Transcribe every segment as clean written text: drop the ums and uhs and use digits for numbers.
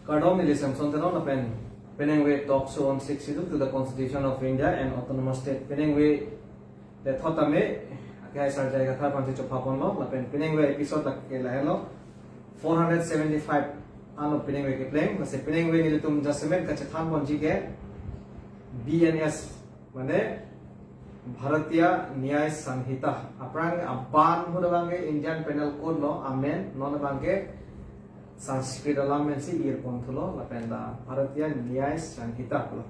Cardomilism sontenon na penengwe talk show on 62 to the Constitution of India and Autonomous State penengwe the thotame kaya sar jayega thar panti chopapon lo la penengwe episode tak ke lahelo 475 ano penengwe ke pleng na se penengwe ni tum jasement ka chathan bonji ke BNS mane Bharatiya Nyay Sanhita aprang aban hudabange Indian Penal Code lo amen non bange Sanskrit alamen si earphone tulo lapenda Bharatiya Nyay Sanhita lo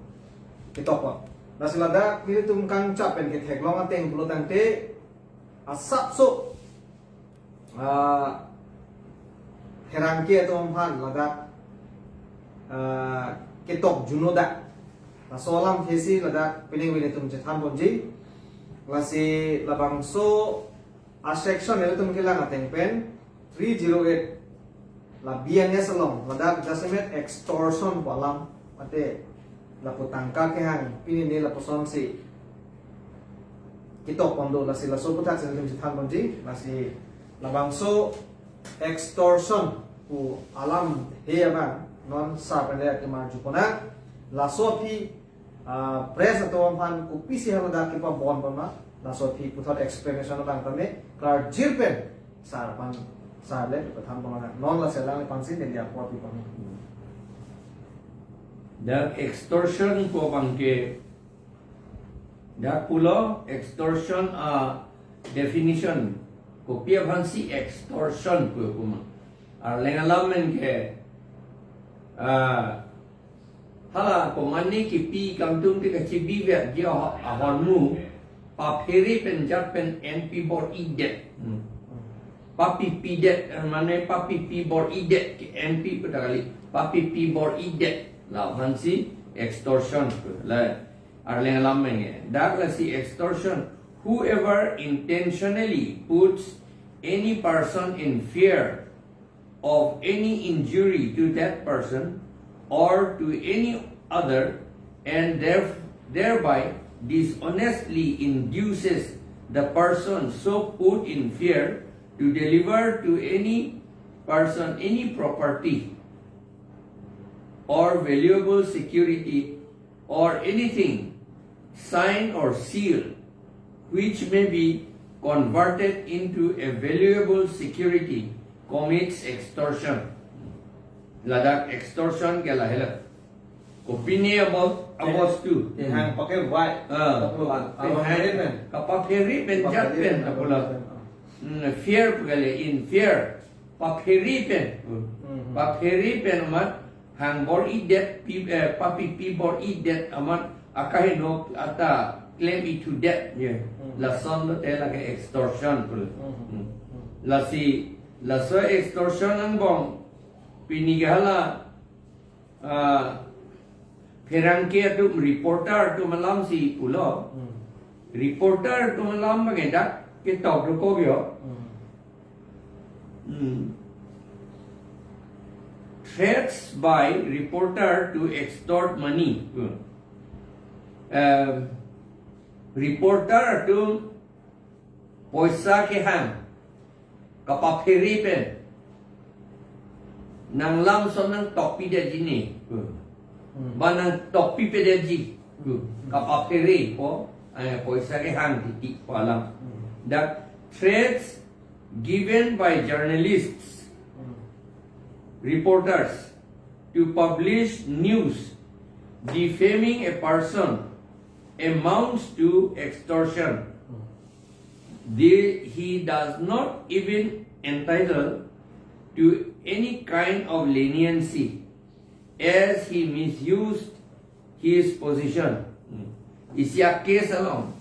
kitoko nasilada kini tumkang capen ke theklong ateng pulo tante asap so herangki atau umpan ladak kitok junoda nasolam thesi ladak pining wini tum cethan bonji lasi labang so a section itu tum kilang ateng pen 308 la BNS along ladak jasemet extortion palam ate la putangka ke hang pini ni la poson si kitok pondo lasi la so putak sen tum cethan bonji lasi labang so extortion ku alam he bang non sa pende ke maju pona la so pi press atau ampan kupi sih halo dah kipa bon pama la so pi putar explanation bang kami kar jirpen sar pan sar le patham pama non la selang pansin dia kuat pi pama the extortion ko bangke da pulo extortion definition ko pia bhansi extortion ko kuma ar lengalamen ke hala ko mani ki pi kamtung ti ka chibi vet dia ahonmu pa pheri pen jat pen np bor idet papi pidet mane papi pi bor idet ki np pedakali papi pi bor idet la hansi extortion la arleng lamen dak la si extortion whoever intentionally puts any person in fear of any injury to that person or to any other and thereby dishonestly induces the person so put in fear to deliver to any person any property or valuable security or anything sign or seal which may be converted into a valuable security commits extortion. Ladak extortion ke lahela. Opini about tu. hang pakai white Kapaperi pen jat pen apula. Fear kali in fear. Paperi pen. Paperi pen amat hang bor idet papi pi bor idet amat akai no ata claim it to debt ye. La son lo te lagi extortion pul. La so extortion ang bong pinigala perangke tu reporter tu malam si pulo reporter tu malam magenda kita ko bio threats by reporter to extort money reporter tu poisa ke hang kapapiri pen nang lam son nang topi dia jini banang topi pe dia ji kapapiri po poisa ke hang titik palam that threats given by journalists reporters to publish news defaming a person amounts to extortion. He does not even entitled to any kind of leniency as he misused his position. Isya case along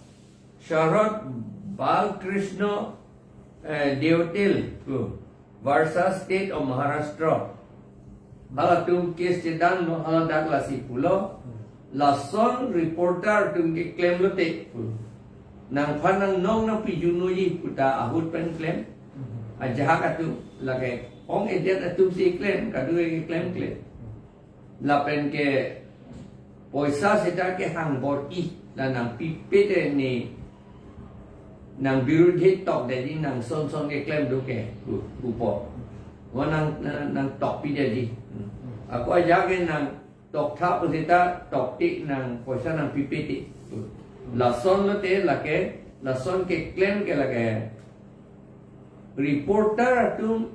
Sharat Balkrishna Deotil versus State of Maharashtra. Halatum case cedan haladak lasi pulo lason reporter tum ke claim lote nang panang nong na pijunuyi puta ahut pen claim ajaha katu lage ong edet atum si claim kadu ke claim la pen ke poisa seta ke hang bor i la nang pipete ni nang birudhi tok de di nang son ke claim do ke upo wanang nang tok pi de di Aku ajakin nang tok thap kita tok ti nang posa nang PPT. Lason lo te lake lason ke claim ke lake reporter tum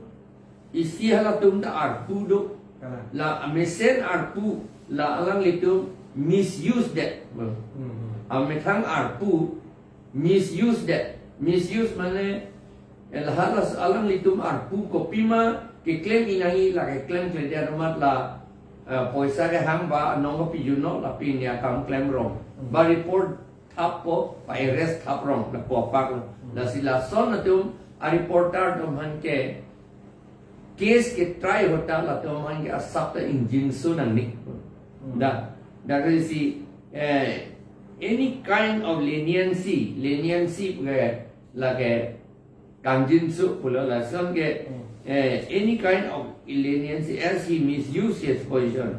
isi hala tum da arpu do Kala. la mesen arpu la alang litum misuse that. Amethang arpu misuse that. Misuse mane el halas alang litum arpu kopima ke claim inangi la ke claim ke dia ramat la poisa ke hang ba nong pi juno la pi nia kam claim wrong ba report thap po pa arrest thap wrong la po pak la sila son tum a reporter tum han ke case ke try hota la tum han ke asap engine so nang ni da that is see any kind of leniency la ke kanjinsu pula la son ke any kind of leniency as he misuse his position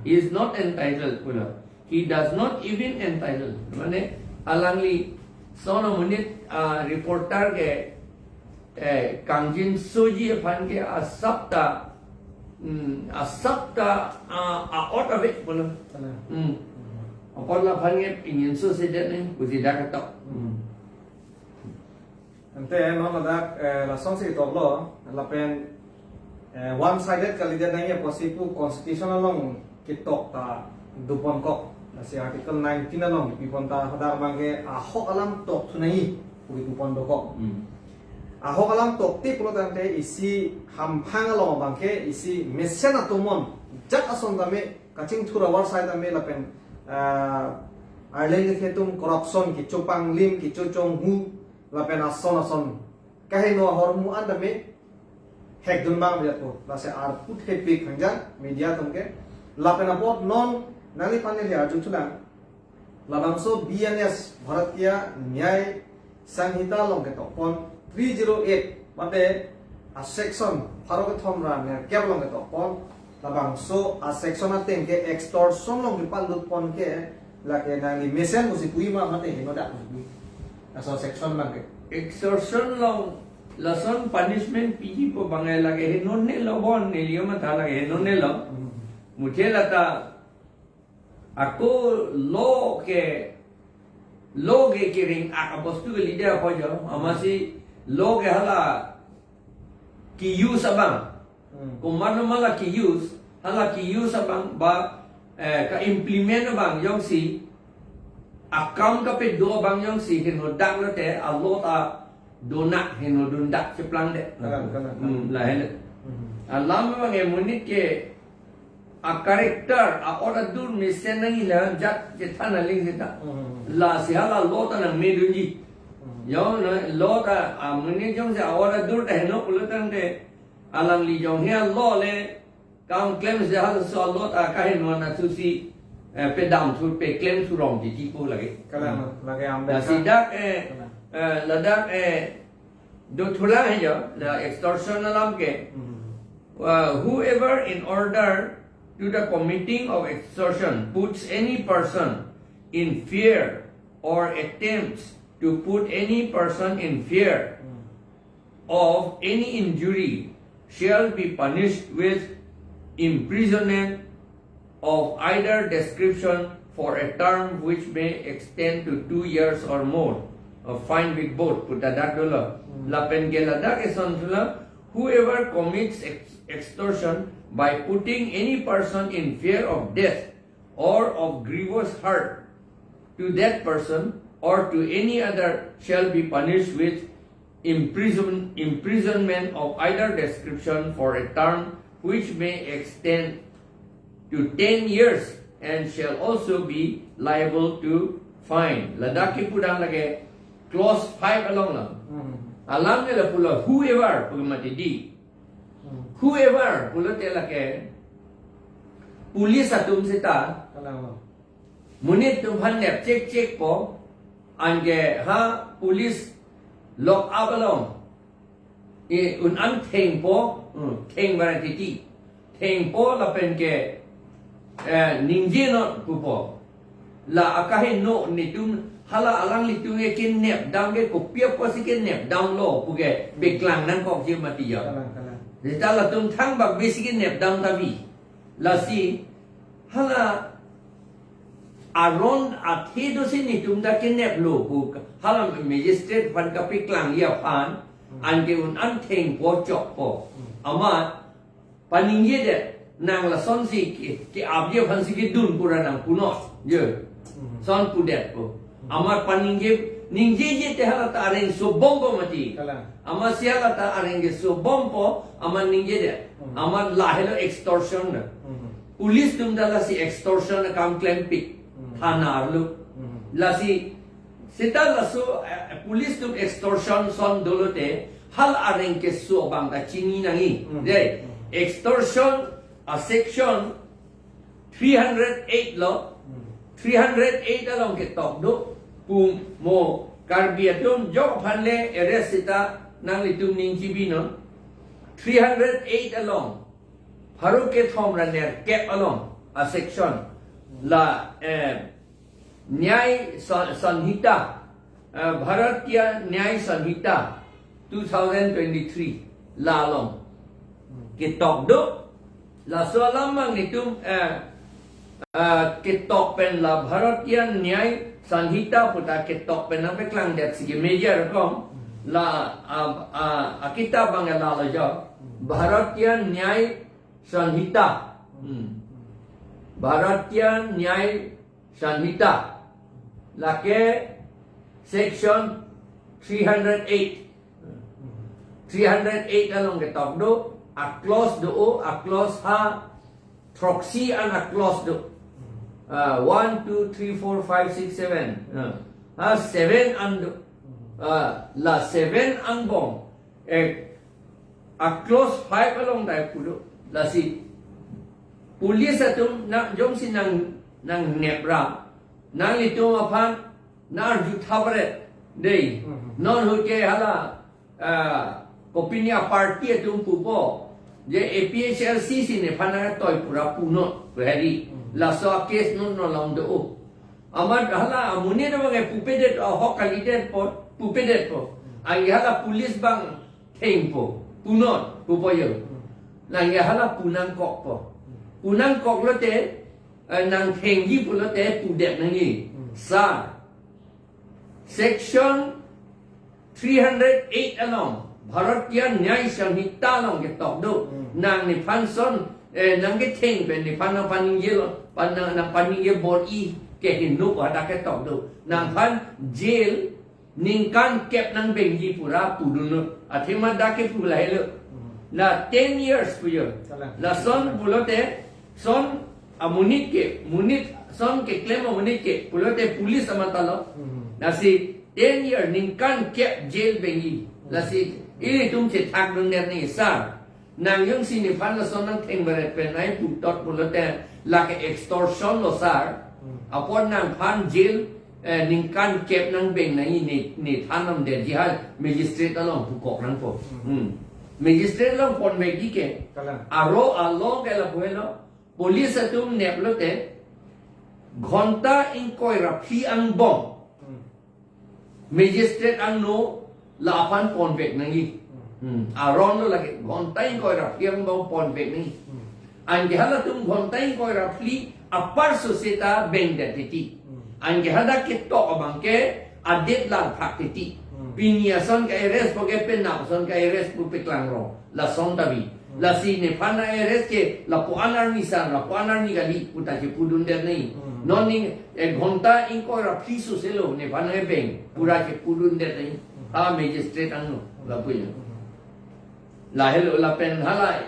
he is not entitled pula he does not even entitled mane alangli sono munit reporter ke kanjinsu ji phan ke asapta out of it pula Kala. apabila phan ke ingin so sedet ni kusidak tok Ante no ladak la song si top lo la pen one sided kali dia nanya posipu constitutional long kitok ta dupon kok si article 19 long pipon ta hadar bangke ahok alam tok sunai puri dupon doko ahok alam tok ti pulo tante isi hampang lo bangke isi mesen atumon jak ason dame kacing thura war side dame la pen Ireland ke tum corruption ki chopang lim ki chochong hu lapen ason kahe no hormu andame hek dun bang biat ko lase ar put happy khangjang media tumke lapen apot non nali panel ya arjun chulang labangso BNS Bharatiya Nyay Sanhita longke to pon 308 mate a section pharoke thomra ne kep longke to pon labangso a section aten ke extortion longke palut pon ke lake nali mesen musi puima mate hino dak aso section bangke extortion long lason punishment piji po bangai lage henon ne lobon ne liyo mata lage henon ne lo mujhe lata aku lo ke ring ak bostu ke lidia ko jo amasi lo ke hala ki use abang kumano mala ki use abang ba ka implement abang yong si account ka pe do bang yang si hino dak lo te allo ta do nak hino dun dak ceplang de la hele alam bang e munit ke a character a ora dur misen nang ila jat jetana ling sita la si hala lo ta nang me dunji yo na lo ta a munit jong se a ora dur ta hino pulatan de alang li jong hia lo le kaum claim se hala so lo ta ka hino na tu si pe dam thu pe claim thu rong ji ko lagi kala lage ambe la sidak ladak do thula hai jo la extortion alam ke whoever in order to the committing of extortion puts any person in fear or attempts to put any person in fear of any injury shall be punished with imprisonment of either description for a term which may extend to 2 years or more, fine with both. Putadak dolo. Lapen geladak eson thula. Whoever commits extortion by putting any person in fear of death or of grievous hurt to that person or to any other shall be punished with imprisonment of either description for a term which may extend to 10 years and shall also be liable to fine. Ladaki pudang lagi clause 5 along lang. Alam nila pula whoever pagmati di. Whoever pula tela ke pulis atum sita kala munit tumhan nep check po ange ha pulis lock up along. Un an theng po theng barati theng po lapen ke ningje no pupo la akahe no nitum hala alang litung e kin nep dang ge ko pia po si kin nep dang lo pu ge be klang nan ko ji mati ya kala Dita la tum thang bak basic nep dang tabi lasi hala aron athe do sin ni tumda kinep lo pu hala magistrate fan ka piklang ya pan an ke un an theng po chok po ama paningye de nang la son si ki abye fan si ki dun pura nang puno ye son pu det po ama paningye ningje je te hala ta areng so bombo mati ama siala ta areng ge so bombo ama ningje de ama lahelo extortion na police tum dala si extortion na kam claim pick thana arlu la si sita la so police tum extortion son dolote hal areng ke so bang ta chini nangi de extortion a section 308 lo 308 along ke tok do pung mo karbiatum jok phanle arrest sita nang litum ning chibi no 308 along haru ke thom raner cap along a section la न्याय संहिता भारतीय न्याय संहिता 2023 लालों के टॉप दो la soalam mang nitum ketok pen la Bharatiya Nyay Sanhita puta ketok pen na peklang dat sige meja rekom la kita bang la la jo Bharatiya Nyay Sanhita Bharatiya Nyay Sanhita la ke section 308 along ketok do a clause do a clause ha proxy and a clause do 1 2 3 4 5 6 7 ha 7 and la 7 and bong a clause 5 along dai pulo la si police atum na jong si nang nepra nang itu apan na ju thabre dei non hoke hala opinia party atum pupo je APHRC sine phana toy pura puno very la so case no long do amar hala amune no bang pupedet ho kaliden po pupedet po ang hala police bang tempo puno pupo yo lang hala punang kok po punang kok lo te nang thengi pulo te pudet nangi sa section 308 along Bharatiya Nyay Sanhita long ke tok do nang ni panson nang ke theng pen ni pan ye na paningye bor I ke hinu ada ke tok do nang pan jail ningkan kep nang bengi pura pudun athima da ke pula helo la 10 years puyo la son bulote son amunit son ke claim amunit ke pulote police amatalo nasi 10 year ningkan kep jail bengi lasi ini tum che thak dun ner ni sa nang yung sini pan la son nang theng beret pen nai putot pulote la ke extortion lo sar apon nang pan jail ningkan kep nang beng nai ni thanam de jihad magistrate along pukok nang po magistrate long pon me di ke aro along ke la puelo police atum neplote ghonta inkoy raphi ang bom magistrate ang no lapan ponvek nangi aron lo lagi gontain koi rapli ang bang ponvek nangi angge hala tum gontain koi rapli apar soseta bengda titi angge hada ketok abang ke adet lang phak titi piniason ka eres poke penap son ka eres pu peklang ro la son tabi la si ne pana eres ke la po anar ni san la po anar ni gali puta ke pudun der nei non ni gonta in koi rapli soselo ne pana beng pura ke pudun der nei magistrate ang la puyo la hello la pen hala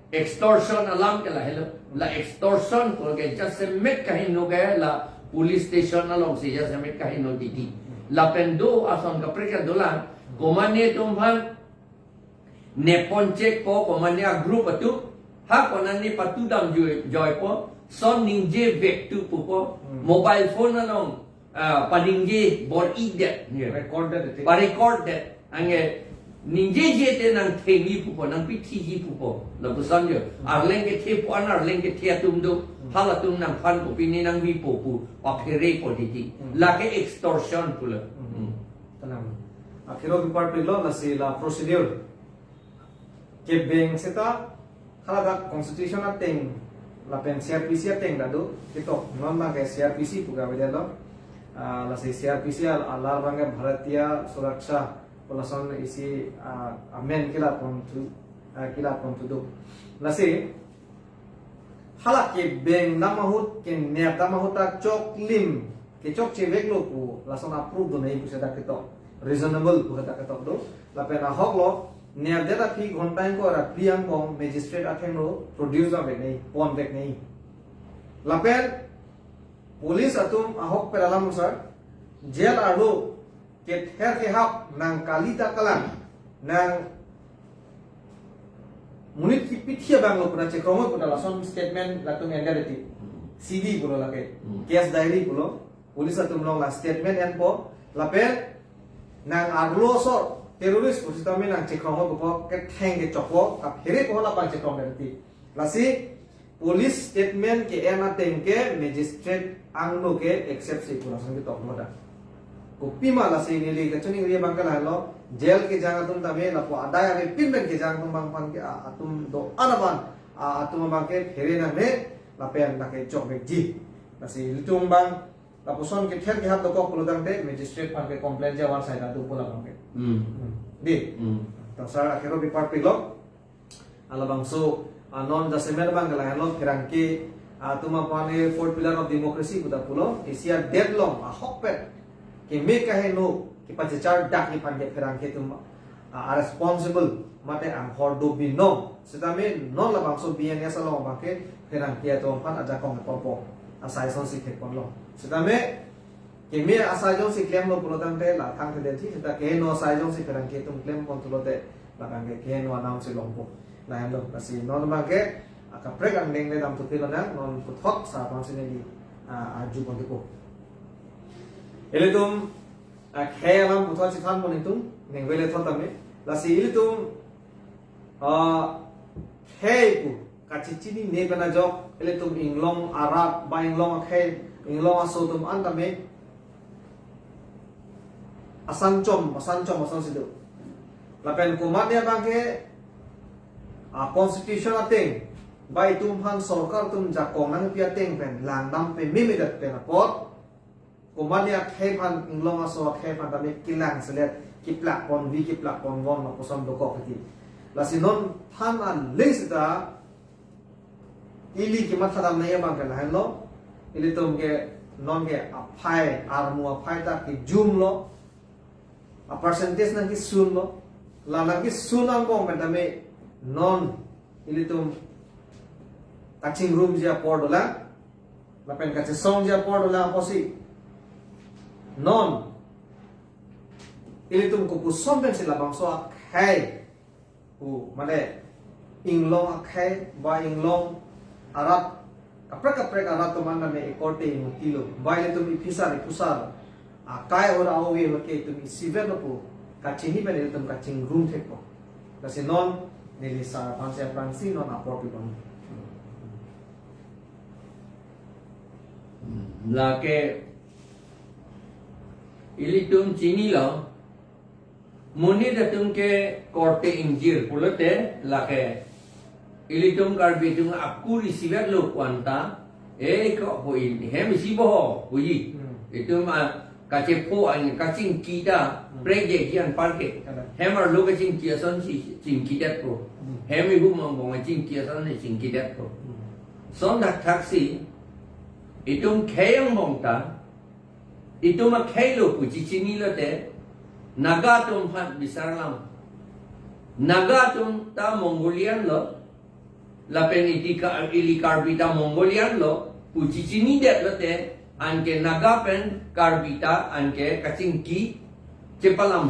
extortion alam ke la hello la extortion ko ke just met kahin no ga la police station along si just met kahin no titi la pen do ason ka preka dolan komane tumhan nepon check ko komane a group atu ha konani patudam joy po son ningje vek tu po mobile phone along paningje bor idet record that ange ningje jete nang thengi pupo nang pithi ji pupo la busan yo arleng ke the po anar leng ke the tum do hala tum nang phan ko pini nang vi po pu pa phere ko diti la ke extortion pula tanam akhiro bi part pilo la si la procedure ke beng seta hala da constitution ateng lapen CRPC teng dadu kitok non bang ke CRPC puga bedelo lasi CRPC alar bang ke Bharatiya Suraksha polason isi amen kila pon tu lasi halak ke beng namahut ke net namahuta chok lim ke chok chevek lo pu lason approve do nei pusada kitok reasonable pusada kitok do lapen ahok lo net data phi ghontain ko ra priang bong magistrate athen ro produce abe nei pon bek nei lapen police atum ahok peralam sir jail aro ke ther ke hap nang kalita kalang nang munit ki pithia banglo puna chekromo puna lason statement latung endareti CD pulo lake case diary pulo police atum long la statement en po lapen nang arlo sor terrorist pusitame nang chekromo ko ke theng ke chokwo ka phere ko la pang chekrom derti lasi police statement ke ena tengke magistrate angno ke accept se pura sangi tok moda ko pima lasi nili ke chuni ri bangkal halo jail ke jang atum tame la po adaya ke pinben ke jang tum bang pan ke atum do anaban atum bang ke phere na ne la pen la ke chok be ji lasi litung bang la poson ke ther ke hap do ko pulodang de magistrate pan ke complaint ja war sai da du pula bang ke di tasar akhiro bi part pilok ala bangso non jasemer bang la halo pirangki tuma pane fourth pillar of democracy kuda pulo asia deadlong a hokpet ke me kahe no ki pachar dak ni panje pirangki tum are responsible mate am hordo bi no setame non la bangso bns alo bangke pirangki to pan aja kong popo asai son sikhe ponlo setame ke me asai jong si claim lo pulo tangte la thang de thi ta ke no asai jong si pirangki tum claim pon tulo de la bangke ke no anam si lompo la halo kasi non bangke aka prek ang deng le dam tu pilo na non puthok sa pang sine di aju pon ko ele tum khayalam puthok si than pon itum neng vele thotame lasi ele tum khay pu kachichini ne bana jok ele tum inglong arab ba inglong khay inglong aso tum antame asan sido lapen kumat dia bangke constitution ateng bai tum han sarkar tum jakong nang pia teng pen lang dam pe mimidat pen apot kumania khay pan inglong aso khay pan tame kilang selet kiplak pon vi kiplak pon won ma posam do ko kiti lasinon than an lesita ili ki mathadam naya bang kan hello ili tum ke non ke aphai armu aphai ta ki jum lo a percentage nang ki sun lo la nang ki sunang bong pen tame non ili tum kaching room dia pordola lapen kache song dia pordola posi non ili tum ko pusom ben sila bangso khai hu mane inglong khai ba inglong arab kaprak arab to man me ekorte mu kilo ba ile tum ifisar pusar akai ora awe ke tum siver po kaching hi ben tum kaching room theko kasi non nilisa panse fransi non appropriate là cái ilitum chini lo moni da tum ke korte injir pulote la ke ilitum karbitum aku receiver lo kwanta ko poin hem sibo puji itu ma kache po an kaching kita preje kian parke hemar lo kaching kiason si ching kidat pro hemi hu mang bong ching kiason ni ching kidat pro son dak taxi itum kayang mongta itum a kaylo puji chini lo te nagatum hat bisarlam nagatum ta mongolian lo lapen itika ili karbita mongolian lo puji chini det lo te anke nagapen karbita anke kachingki cepalam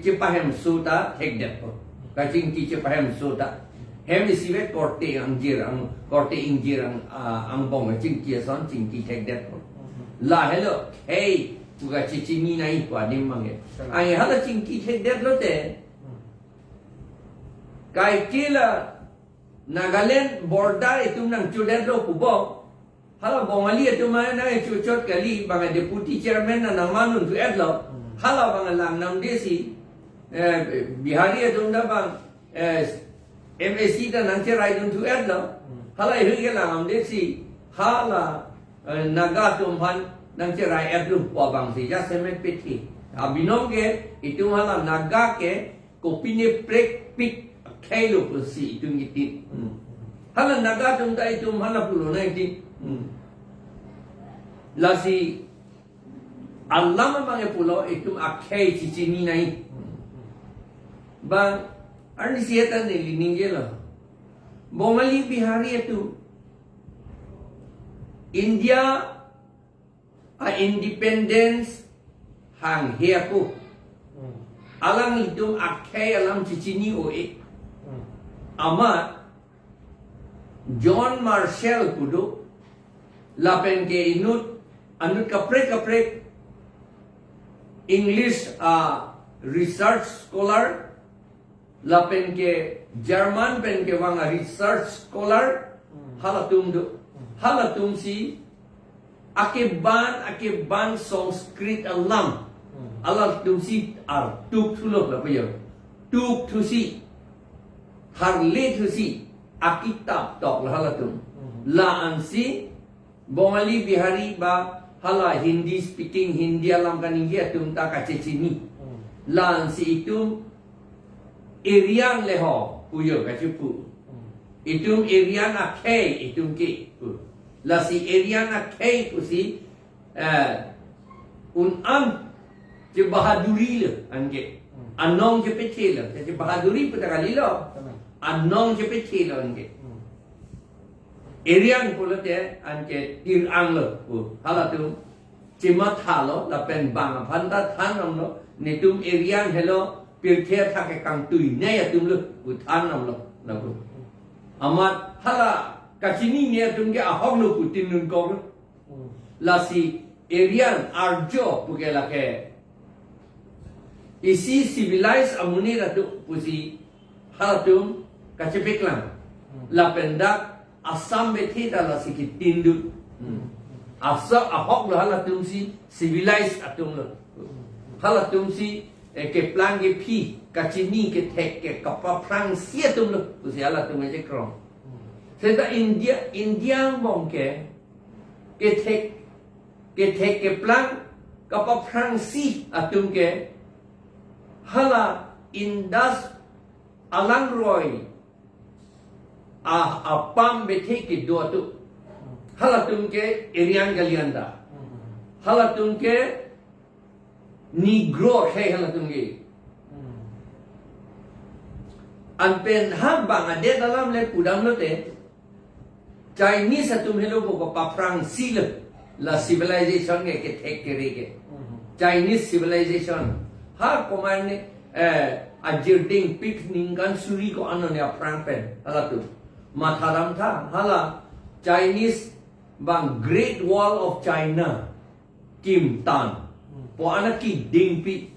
cepahem suta hekdet po kachingki cepahem suta hem isive korte angjir ang korte ingjir ang bong chingki son chingki hekdet po la hello hey tuga chichini nai kwa nimmange ai hala chingki hekdet lo te kai kila Nagaland border itu nang chudet lo kubo hala bongali itu mana chuchot kali banga deputy chairman na namanun tu edlo hala banga lang nam desi bihari itu nda bang MSC da nang cherai dun tu edlo halai hui ke lang de si hala naga tumhan nang cerai ablu wa bang si ja semek peti abinom ke itu hala naga ke kopine prek pik kailo si itu ngiti hala naga tum ta itu hala pulo na ngiti la si Allah memang pulau itu akhai cici ni nai bang arni siatan ni lininge lah Bengali Bihari itu India a independence hang hiaku alang itu akhai alam cici ni oe amat John Marshall kudu lapen ke inut anut kaprek English research scholar lapen ke German pen ke wanga research scholar halatum si akeban Sanskrit alam tum si tuk tulok la payo tuk tu si harle tu si akitab tok la halatum la ansi Bengali Bihari ba hala Hindi speaking Hindi alam kan India tum ta ka cecini lan si itum irian leho puyo ka chupu itum irian akhai itum ke la si irian akhai ku si je bahaduri le ange anong je petela je bahaduri puta kali lo anong je petela ange Irian pula te anke tir ang lo hala tu cima thalo la pen bang phanda than lo ni tum irian hello pir the tha ke kang tui ne ya tum lo than lo la bu amat hala kachini ne tum ke ahok lo tin nun ko la si irian arjo pu ke la ke isi civilized amuni la tu pusi hala tum kachepek lang la pendak Assam beti dalam sikit tindu. Asal ahok lo hala tumsi civilized atum lo. Hala tumsi ke plan ke pi kacini ke tek ke kapal perang sia tum lo. Usi hala tum je krong. Sehingga India bong ke tek ke plan kapal perang si atum ke hala Indus Alang Roy. Apam bete ke dua tu halatum ke irian galianda halatum ke negro ke halatum ke anpen habang ade dalam le pudam lo te Chinese atum hello ko paprang sila la civilization ke tek ke Chinese civilization ha koman ajirding pik ningkan suri ko ano ne prang pen halatum Mataram tha hala Chinese bang Great Wall of China Kim Tan po anak ki ding pi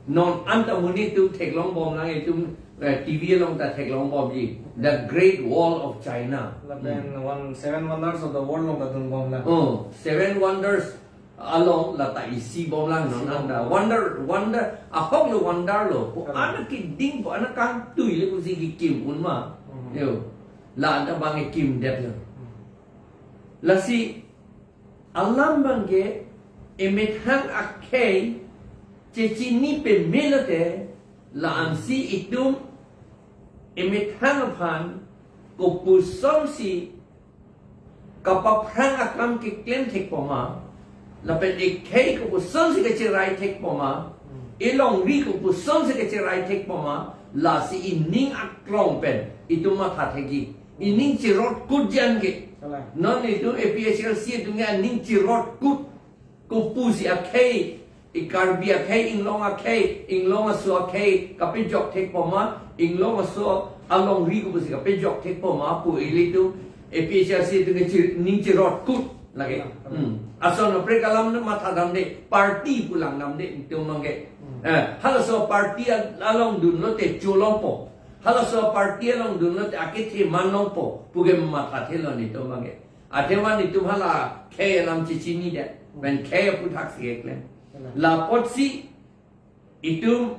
non anta muni tu thek long bom lang itu TV long ta thek long bom ji the Great Wall of China lapen seven wonders of the world long ta dun bom la seven wonders along la ta isi bom lang non anda wonder ahok lo wonder lo po anak ki ding po anak kan tui le ku si ki kim un ma yo la anda bang kim det lo la si alam bangge emet hang akhai ceci ni pe melate la ansi itum emet hang phan ko pusong si kapap hang akam ke klem thek poma la pe ekhai ko pusong si ke chirai thek poma elong ri ko pusong si ke chirai thek poma la si ining aklong pen itu mah thagi ining cirot kujan ke non itu APHLC itu ning cirot kut kupu si akhai ikarbi akhai inglong akhai inglong asu akhai kapejok thek poma inglong asu along ri ko si kapejok thek poma pu itu APHLC itu ning cirot kut lagi asal no prekalam no mata damde party pulang namde itu mangge halo so party along dun no te cholompo halo so party along dun no te akiti manongpo puge mata thelo ni to mangge athewan itu hala khe lam chichini de ben khe puthak si ekle la potsi itu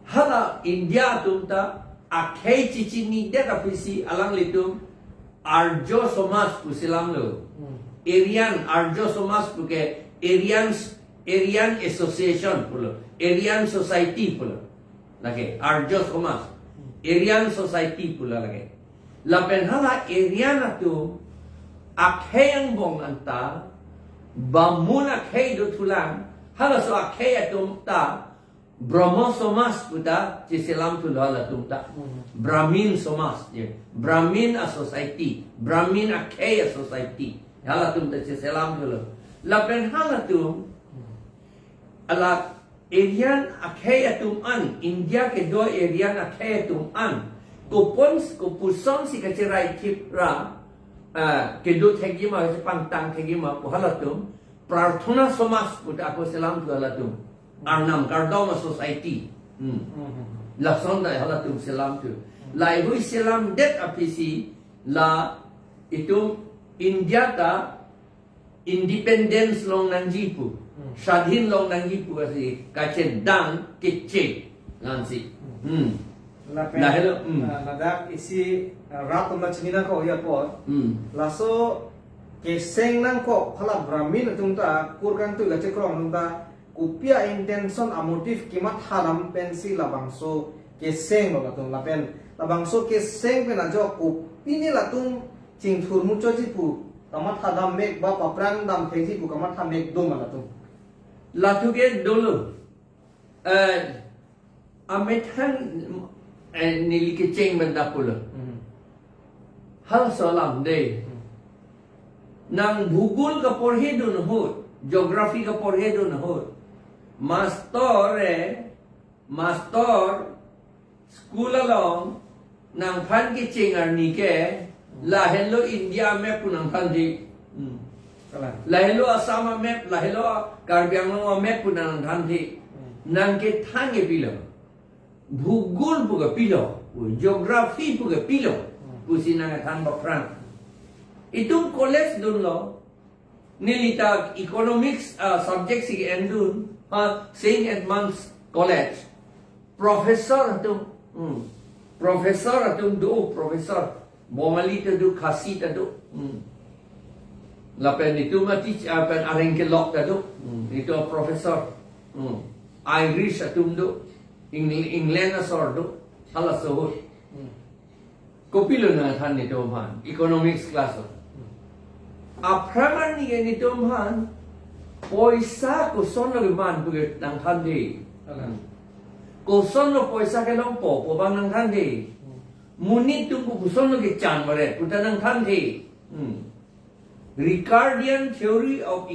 hala India tumta akhai cici ni det apisi alang litum Arjo Somas pusilam lo. Aryan Arjo Somas puke Aryan Association pulo. Aryan Society pulo. Lagi Arjo Somas. Aryan Society pula lagi. Lapen hala Aryan atu akhai ang bong anta bamun akhai do tulang hala so akhai atum ta Brahmo Somas puta cisilam tu hala tumta Brahmin Somas je Brahmin a society Brahmin akhai a society hala tumta cisilam tu lapen hala tu ala Arian akhai atum an India ke do Arian akhai atum an kupon si kacirai tip ra ke do thegi ma pantang thegi ma halatum prarthana Somas puta ako selam tu halatum Arnam Kardoma Society lakson da halatum selam tu lai hui selam det apisi la itu India ta independence long nanjipu Shadhin long nanjipu kasi kache dan kiche nansi Lahelo nadak isi ratum na chinina ko ya po laso keseng nang ko phala Brahmin tungta kurkan tu gache krong tungta kupia intention a motif kimat haram pensi labangso keseng lo tung lapen labangso keseng pena jo kupini latung cingthur mucho jipu kamat hadam mek ba paprang dam thegi pu kamat ha mek dom latung latuge dulu ametan nilike ceng benda pula hal salam de nang bhugol ka porhedun hot geography ka porhedun hot master school along nang phan ki ceng ar nike la hello India map punang phan di la hello Assam map la hello Karbi Anglong map punang phan di nang ke thange bilo bhugol puga pilo geography puga pilo pusinang than bafrang itong college dun lo nilita economics subject si endun Saint Edmunds College professor atum do professor bomalita do khasita do lapen itu mati apen arengke lok do itu professor Irish atum do England asor do hala sohut kopilo na than ni to man economics class aprangan ni to man poisa ko sono man buget nang thandi ko sono poisa ke long po bang nang thandi muni tu ko sono ke chan mare puta nang thandi Ricardian theory of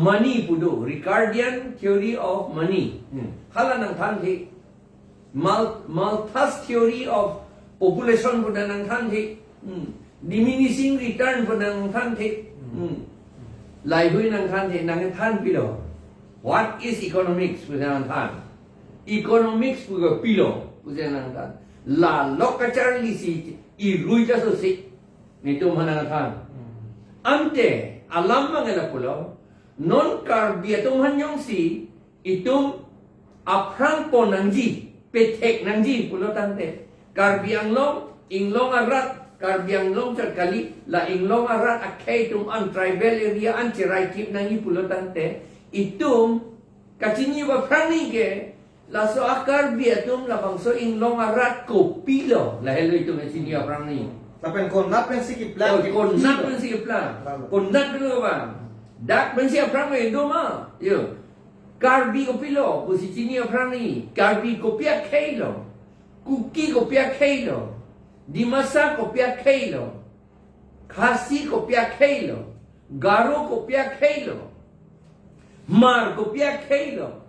money pudo Ricardian theory of money hala nang thandi Malthus theory of population puda nang thandi diminishing return puda nang thandi lai hui nang than pilo what is economics puja nang than economics puga pilo puja nang than la lokachar li si I ruita so si nito manang than ante alam mangela pulo non karbiatum hanyong si itum aprang po nangji petek nangji pulo tante karbiang long inglong arat Karbiang long kali la inglong arat akai tum an tribal area an cerai tip nangi pulo tante itum kacini ba prani ke la so akar biatum la bangso inglong arat ko pilo la hello itu kacini ba prani lapen konat pensi ki plan konat pensi ki plan konat dulu ba dak pensi prani do ma yo karbi ko pilo posicini ba prani karbi ko pia kilo kuki ko pia kilo Dimasa kopia kilo, Khasi kopia kilo, Garo kopia kilo, Mar kopia kilo,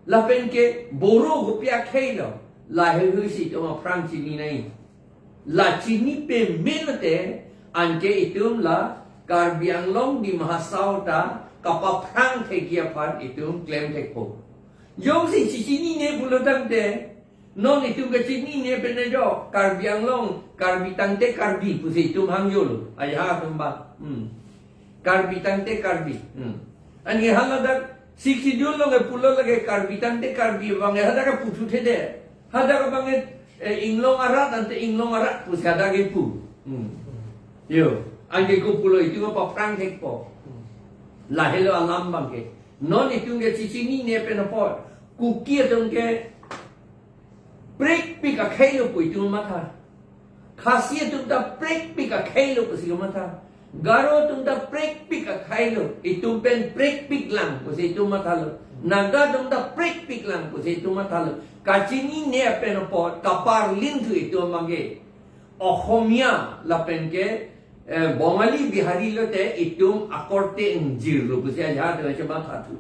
Lapen ke Boro kopia kilo, La hehusi toma prang chini nai, La chini pe minute, Anke itum la Karbiang long di mahasauta, Kapa prang tekia pan itum klaim tekpo. Yung si chini ne bulotang te, non itu kecini ni penejo karbiang long karbi tante karbi pusi itu hangjul ayah tumba karbi tante karbi ani halada siksi dul long pulo lage karbi tante karbi bang hada ka putu thede hada ka bang inglong arat ante inglong arat pus kada gepu. Yo, angge ko pulo itu apa perang tek po. Lahelo alam bangke. Non itu nge cicini ne penopor. Kukia tungke break pika kailo pu itu mata. Khasiat tungta break pika kailo pu sigo mata. Garo tungta break pika kailo itu pen break pik lang pu itu mata lo. Naga tungta break pik lang pu itu mata lo. Kacini ne penopor kapar lintu itu mangge. Ohomia lapenke Bongali bihari lo te itum akorte injir lo kusia jahat dengan cuma satu.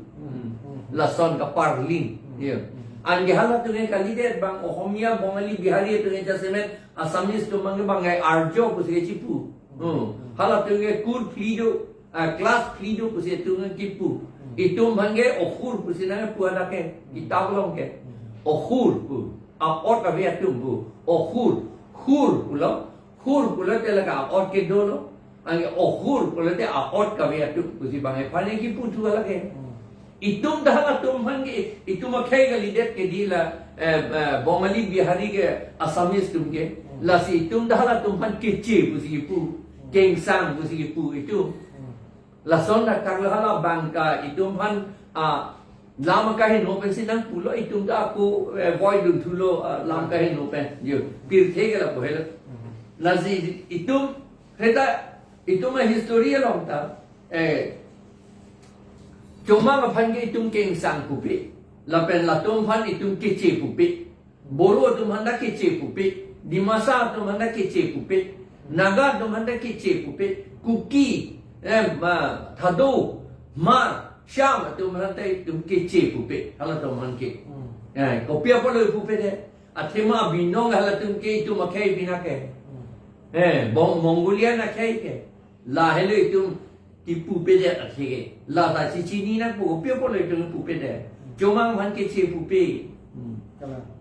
Lason kapar lin. Ya. Ange hala tu ngai kali deh bang Ohomia Bongali bihari tu ngai jasemet Asamis tu mangai bangai arjo kusia cipu. Hala tu ngai kur flido kelas flido kusia tu ngai cipu. Itum mangai okhur kusia ngai puada ke kitab long ke. Okhur pu. Apot kabe atum pu. Okhur khur pulau. Khur pula te laga apot ke dolo ange okhur pula te apot ka be tu kusi bangai pane ki putu lage itum dah tum hange itum khai gali det ke dila Bongali bihari ke Asamis tum ke lasi itum dah tum han ke che kusi pu keng sang kusi pu itu lason na kar hala bangka itum han lama kahin open sinang pulo itum da aku void dun thulo lam kahin open yo pir thegala pohela Lazi itu mah historia long ta cuma ngapan ke itum keng sang pupi lapen latum pan itum kece pupi boro tum handa kece pupi di masa tum handa kece pupi naga tum handa kece pupi kuki thado mar syam tum handa itum kece pupi hala tum han ke kopi apa lo pupi de athema binong hala tum ke itum makai binake Mongolia na kaya ke lahelo itu tipu pede athege la ta chichini na po pyo po le itu pupe de jomang han ke che pupe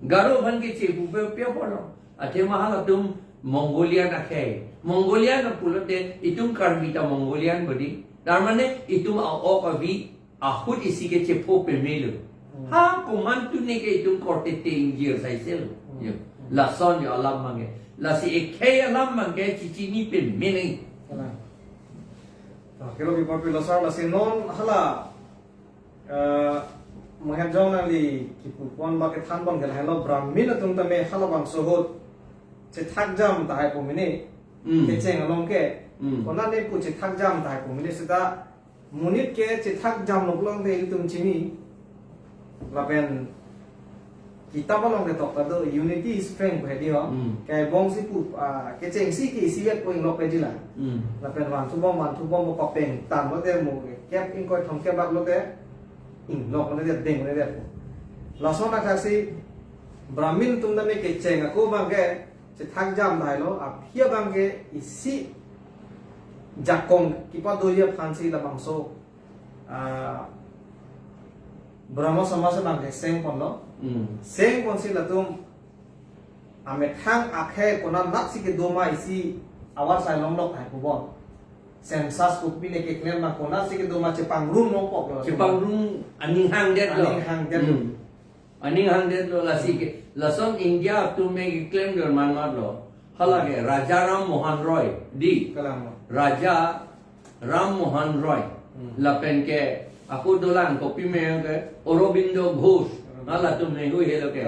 garo han ke che pupe pyo po lo athe mahala tum Mongolia na na pulo de itum karmita Mongolian bodi dar mane itum o kavi ahut isi ke che po pe melo ha kuman tu ne ke itum korte te injir sai sel la son yo alam mange Lasi ekhe alam mangke cicini pen meni. Kalau kita pilih soal lasi non hala menghadang nali kipuan bagi tanbang kalau hello Brahmin atau tentang hala bang sohut cetak jam tahai pemini keceng along ke. Konan ni pu cetak jam tahai pemini sudah munit ke cetak jam nuklong deh itu cini lapen kita balong ke tok tado unity strength bahadi ho kai bong si pu ke cheng si ki si vet poing lok pe dila la pen wan tu bong ko peng tam lo te mo kep in ko thong ke bak lo te in lok lo te deng lo te la so na ka si brahmin tum da me ke cheng ko bang ke che thak jam dai lo a phia bang ke isi jakong ki pa do ye phansi la bang so Brahma samasa bang ke seng pon lo Seng konsi latum ame thang akhe kona naksi ke doma isi awar sai long lok hai kubon sensas kupi ne ke klem ma kona si ke doma cepang rum no pok cepang rum aning hang det lo aning hang det lo lasi ke lason India tu me claim der man lo hala ke Raja Ram Mohan Roy di kalam Raja Ram Mohan Roy lapen ke aku dolan kopi me ke Aurobindo Ghosh Hala tu mengu hello ke.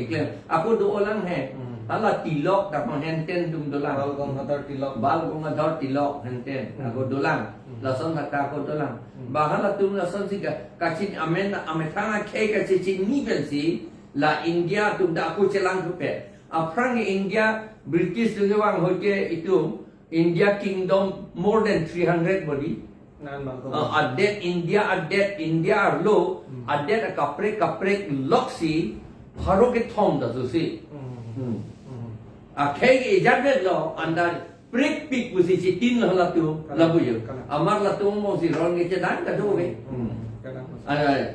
Klaim. Aku do orang hai. Hala tilok dak henten dum dolang. Bal gong hadar tilok. Bal gong hadar tilok henten. Aku dolang. Lason kata aku dolang. Bahala tu lason siga kacin amen ametanga ke kacin ni belsi la India tu dak aku celang tu pe. Aprang India British tu wang hoje itu India Kingdom more than 300 body. Adet India lo adet kaprek loksi haro ke thom da susi akhei ejadlet lo anda break pick busi chitin hala tu labu yo amar la tu mo si ron ke dan ka do ke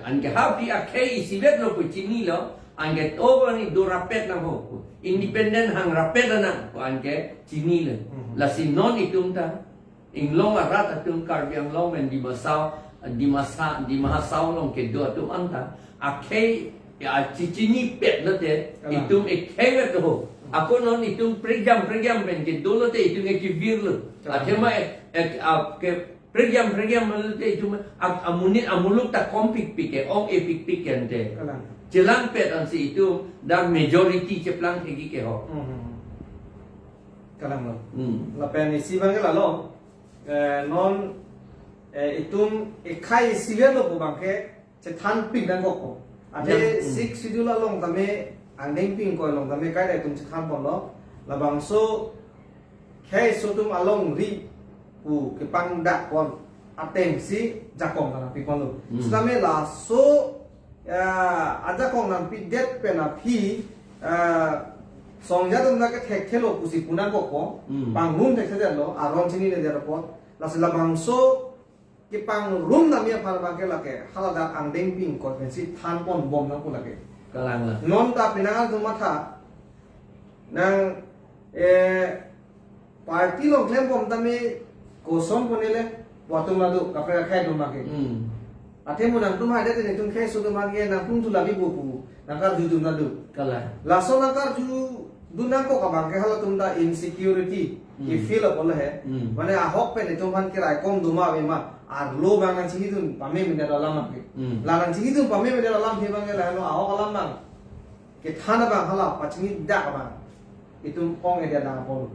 an ke happy akhei sibet lo pu chini lo an ke to ni do rapet na ho independent hang rapet na ko an ke chini lo la si non itum ta Inglong arat atum karbiang long men di mahasau long ke do atum anta akhei ya cicini pet nate Kalang. itum ekhewe to ako non itum pregyam pen ke dolo te itum ekivir lo atema ke pregyam te itum amuluk ta kompik pike ong epik pikente Kalang. jelang pet an si itu dan majority ceplang thegi ke ho Kalang lo. La pen isi bang la lo non itum ekai sivel lo bangke cethan ping dan kok. Ade six schedule along kami angdeng ping ko along kami kai dai tum cethan pon lo. La bang so kai so tum along ri pu ke pang dak pon ateng si jakong kana pi pon lo. Sudame la so aja kong nan pi det pena phi songja tum na ke thek thelo pusi punan ko ko pang room thek thek lo aron chini le der pon la sila bang so ke pang room na mia par bang ke la ke hala da angdeng ping ko ben si than pon bom na ko la ke kalang la non ta pinangal tu matha nang party lo klem bom ta me kosom ponele watung la du ka pe khai du ma ke ate mo nang tu ma de te tum khai su du ma ke nang tum tu la bi bu pu nang kar du na du kalang la so nang kar ju du nang ko ka bang ke hala tum da insecurity ki feel up hai mane a hok pe ne tum han ke rai kom du ma be ma ar lo bangan chi dun pame me da lama ke la nang chi dun pame me da lam phe bang ke la no a hok alam bang ke thana bang hala pachini da ka bang itum pong e da na pon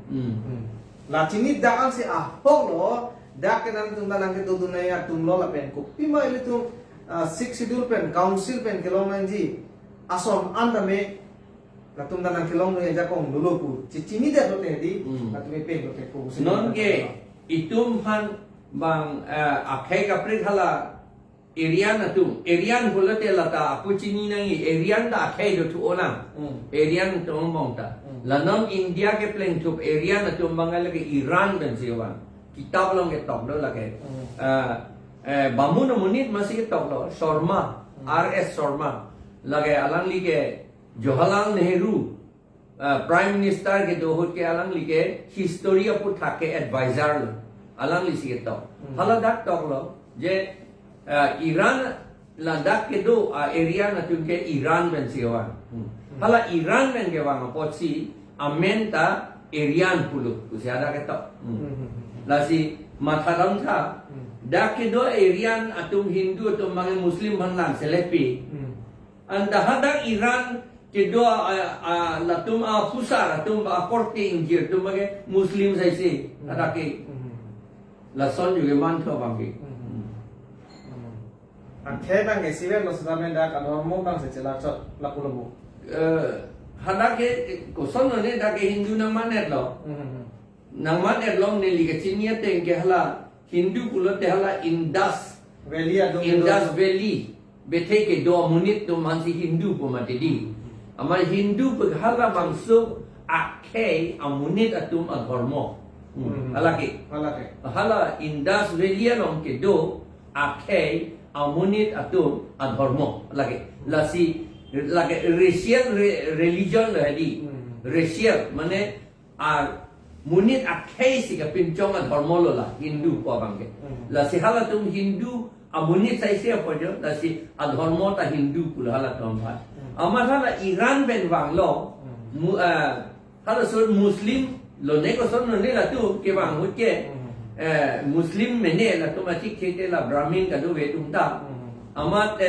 la chini da ang se a hok lo da ke nan tum da nang ke du na ya tum lo la pen ko pi ma ile tum six schedule pen council pen ke lo nang ji asom anda me la tum da nang ke lo no ya kong lu pu chini da lo te di la tum e pen lo te ko non ke itum han bang akhai kaprit hala area na tu area hulate lata aku chini nangi area da akhai do tu ona area to mong ta la non india ke pleng tu area na tu mangal ke iran ben siwan kitab long ke tok do la ke bamun munit masih ke tok lo sharma rs sharma lage alang li ke jawaharlal nehru prime minister ke dohut ke alang li ke history apu thake advisor lo alang li sige to hala dak tok lo je iran la dak ke do area na tun ke iran ben siwa hala iran ben ke wang pochi amenta arian pulu usiada ke to la si matharam tha dak ke do arian atum hindu atum mang muslim banlan selepi anda hada iran ke do la tum pusar atum ba korte injir tum mang muslim sai se ada ke la son juga manto bangki. Angke bang ke sivel lo sedame da ka normal bang se cela chot la pulubu. Hada ke koson ne da ke hindu nang manet lo. Nang manet long ne liga chinia teng ke hala hindu pulo te hala Indus Valley bethe ke do munit to mansi hindu po matedi. Amal hindu paghala bangso akhe amunit atum adhormo. Halaki hala Indus Valley long ke do akhe amunit atum adhormo lagi lasi lagi racial religion lagi racial mane munit akhe si ka pinchong adhormo lo la Hindu po bangke lasi hala tum Hindu amunit sai se po jo lasi adhormo ta Hindu pula hala tum ba amar hala Iran ben wang lo hala so Muslim lo ne ko son ne la tu ke bang hut ke Muslim mene la tu mati khete la Brahmin ka do ve tum ta amat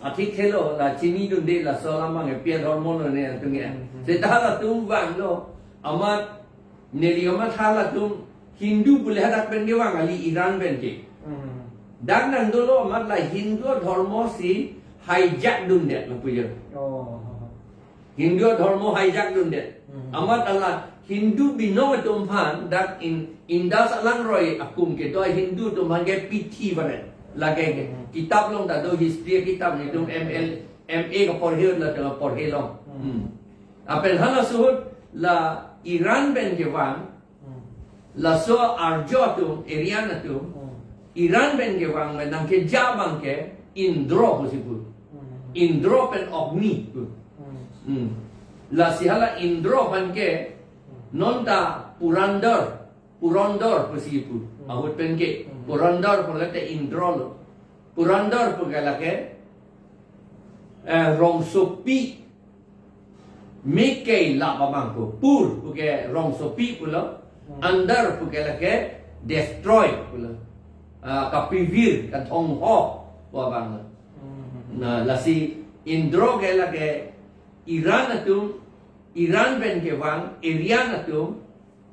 athi khelo la chini du de la so la mang pia hormon ne tu nge se ta la tu bang lo amat ne li ma tha la tu Hindu bule hada pen de wang ali Iran ben ke dan nan do lo amat la Hindu dharmo si hijack dun de la pu je Hindu dharmo hijack dun de amat Allah Hindu bino tumhan that in Indus alang roy akum ke do Hindu tumhan ke PT bane lage kitab long da do history kitab ni tum MA ka porhe la da porhe long apel hala suhut la Iran ben ke wang la so arjo tum area na tum Iran ben ke wang men nang ke jabang ke Indro posibul Indro pen ogni la si hala Indro ban ke nonta Purandar posipu ahut penke Purandar polate Indrolo Purandar pogalake rong sopi make la babang ko pur puke rong sopi pulo under puke lake destroy pulo kapivir katong ho babang na lasi indro ke lake Iran atum Iran ben ke wang Iran atum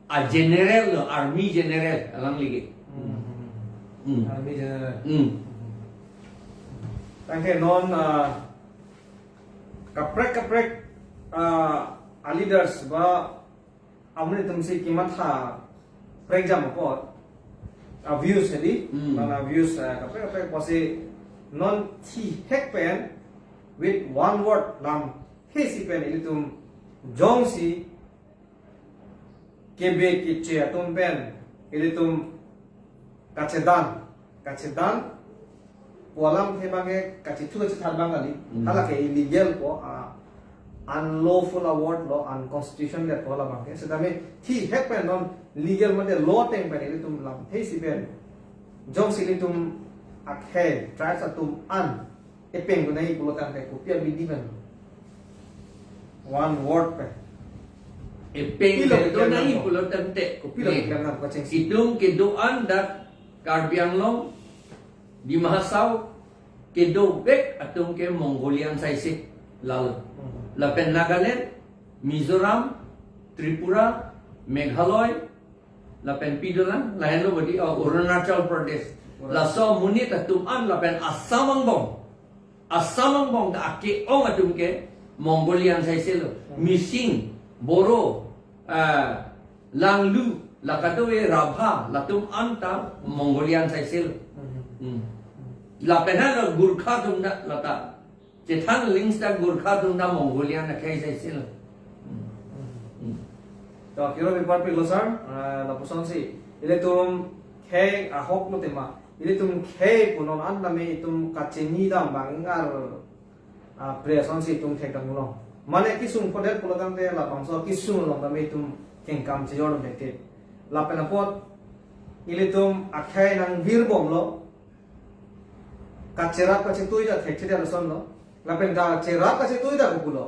a general no army general alang lagi Army General. Tangke non kaprek leaders ba amune tumsi kimatha prek jam ko viewsedi mana views kaprek pose non thi hek pen with one word lam hesi pen ilitum jongsi kebe kiche atum pen ilitum kacedan walam thebage kacitu tharbang ali halake illegal ko unlawful award law unconstitutional that wala bange sedame thi hek pen non legal made law teng pen ilitum lam thesi pen jong silitum akhe tribes atum an epeng gunai pulotan te kupia bidi pen one word pen epeng do nai pulotan te kupila kan ko cheng itung kedoan dat Karbi Anglong di Mahasau kedo bek atung ke Mongolian saisi lalu lapen Nagaland Mizoram Tripura Meghalaya lapen Pidolan lain lo bodi Arunachal Pradesh laso munit atum an lapen Asam Bong da ake ong atum ke Mongolian saisi lo Missing Boro Langlu Lakadoe Rabha latum anta Mongolian saisi lapen hal Gurkha tunda lata Cethan links da Gurkha tunda Mongolian na kai saisi lo to kiro report pe losar la puson si ile tum khe ahok lo tema ile tum khe punon an name tum kacheni dam bangar preson si tum thek dam lo mane kisung podet pulotam te la pangso kisung lo name tum kengkam se jor bete la penapot ile tum akhai nang vir bom lo kachera kache tuja thek che da son lo la pen da chera kache tuja ko pulo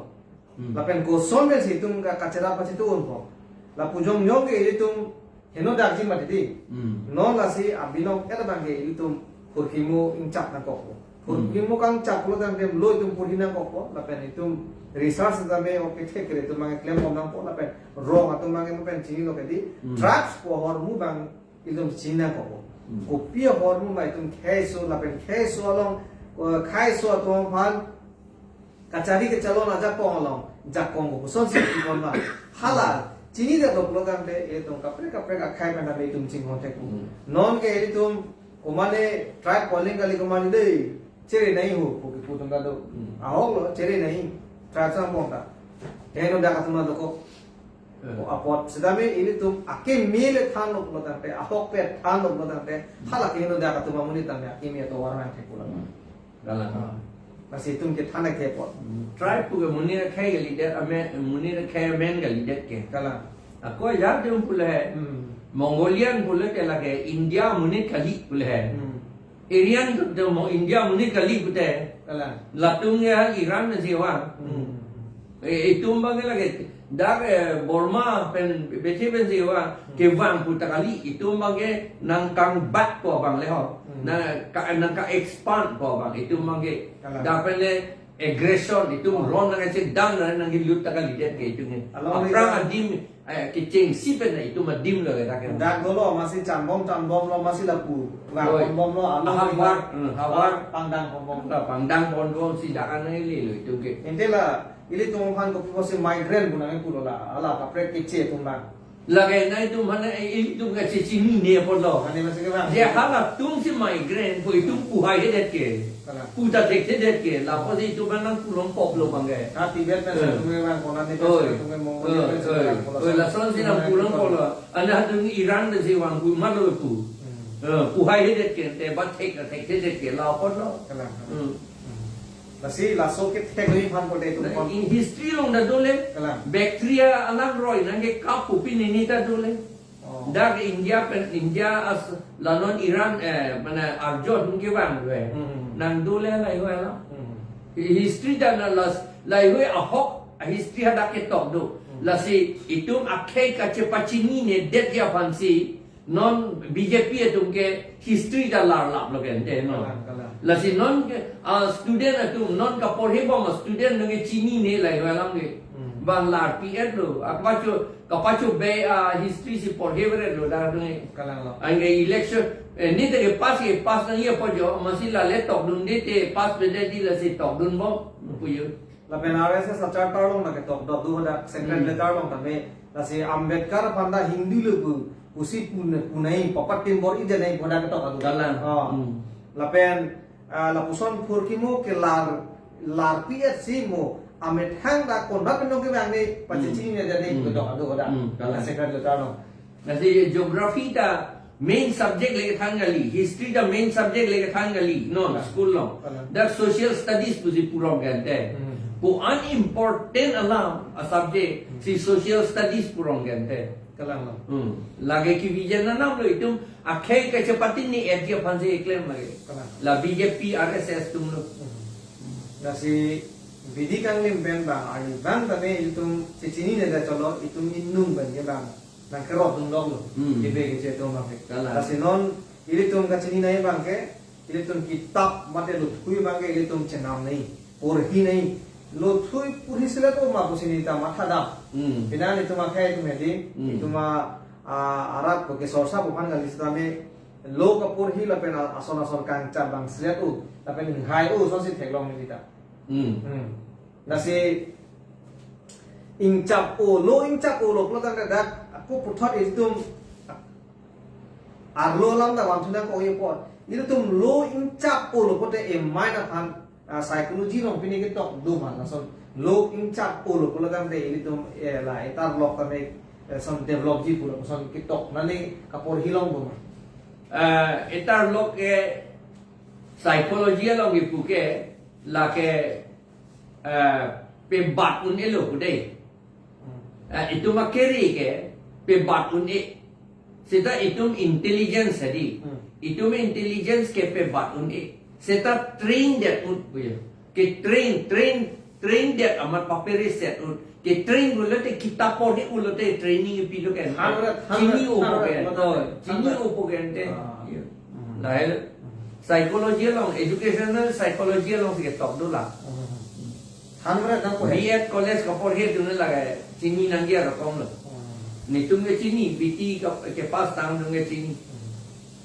la pen ko son be si tum ka kachera kache tu on ko la pujong nyong ke ilitum heno dak jing matidi non la si abino eta bangke ilitum kurkimu incap na koko kurkimu kang cap lo dan dem lo itum purhina koko la pen itum research da me o ke kre itum mang claim om nang ko la pen ro atum mang mo pen chini lo ke di traps ko hormu bang ilitum china koko kopia hormu mai itum kheso la pen kheso along khaiso atum phan kachari ke chalo na jak ko along jak ko ko son si kon ma hala Cini dah dok logan deh, itu kapre akai mana deh itu mcing kontek non ke itu komane try calling kali komane deh, ceri nahi ho, puki putung kado, ahok lo ceri nahi, try sama bonda, heno dah katuma doko, apot sedame ini tuh akim mile than lo logan deh, ahok pe than lo logan deh, halak heno dah katuma muni tanya akim ya to warna kekulan, galang masih itu kita thanak kepot. Tribe puga munira kai gali det munira kai men gali det ke Kalah. Aku याद है पुले है मंगोलियन पुले के लगे इंडिया मुनि कली पुले है एरियन तो इंडिया मुनि कली पुते है Kalah. लातुंग या ईरान में सेवा इतुम बगे लगे दाग बोर्मा पेन बेचे पेन सेवा के वांग पुता कली इतुम बगे नंकांग bat को bang le ho nang ka expand ko bang itum bage dapat le aggression itu ron nang cek dang nang gilut takali det ke itu ni aprang adim kicing sipen itu madim lo kata kan Dak dulu masih cambom lo masih lapu. Bom lo hawar pangdang bom. pangdang pondong sidakan ini lo itu ke Intilah ini tuh kan kopi masih migraine guna yang pulau lah. Alah kapre kece tuh bang. lagi na itu mana itu ka cicing ni pon lo Hani masih kena. dia halap tung si migraine po itu puhai det ke puta tek det ke la po itu banang kulong pop lo bangge Hati biar kan tuh bang konan itu tuh mau. la son sina pulang polo ana tu Iran de si wang pu malo pu puhai det ke te bat tek det ke la pon lo Masih lasso ke tek lagi fan ko itu. in history long da dole bacteria anak roy nange kapu pinini ta dole dak India as lanon Iran mana arjot mungkin bang nang dole la iwa la history dan lai hui ahok history hada ke tok do la si itum akhai ka cepacini ne det ya fansi non BJP atum ke history da lar lap lo kan te no la si non student atum non ka porhe bom student nge chini ne lai walam ge bang lar PS lo kapacho be history si porhe bre lo da nge kalang lo ange election ni te pas na ye po jo masih la le tok dun de te pas be de di la si tok dun bom puyo la pen RSS achar tarlong na ke tok dok du hoda secret le tarlong ta me la si Ambedkar panda Hindi lu bu usi punai papat tim bor ide nai hoda ke tok adu Kalang. la pen la puson phur ki mo ke lar PSC mo amet hang da kon ba pen ke bang ni pachichi ne de nei ke tok adu hoda la secret le tarlong nasi geography da main subject lagi tanggali, history da main subject lagi tanggali, no school lo. That social studies pusi purong gante. Pu unimportant alam a subject si social studies purong gante. kalang lo Lagi ki vision na nam lo itu akhir kecepatan ni dia fansi claim lagi. La BJP RSS tum lo. na si bidi kang lim ben ba ari bang ta me itum chichini ne da cholo itum innung ban ke bang nang kerot dung dong lo ibe ke che to ma ke Kalang. kasi non ilitum ka chini nai bang ke ilitum kitab mate lu thui bang ke ilitum chenam nei por hi nei lo thui puri sila to ma kusini ta matha da pinan itu ma khai tu me di itu ma arat ko ke sorsa ko pan gali sta me lo ka por hi la pena asona son kang cha bang sila tu la pen hai u so si theklong ni ta na si ingcap o lo lo tang da aku puthot itum arlo lam da wan thuna ko ye pot itum lo ingcap o lo pote e mai da phan psychology rong pini ke tok do man son lo ingcap o lo tang de itum la etar lok ta me son develop ji pula son ke tok nani kapor hilong bo Etar lok ke psychology long ipu ke la ke pe bat un elo kudai itu makeri ke pe bat un e seta itum intelligence hadi itum intelligence ke pe bat un e seta train that un ke train that amat paperi set un ke train ulote kita pode ulote training pi lo kan chini upo kan chini upo kan te lahir psychology long educational psychology long ke top do la hanra da ko BEd college ka por he tune laga chini nangia ra kom lo ni tum ke chini BT ka ke pas tang tum ke chini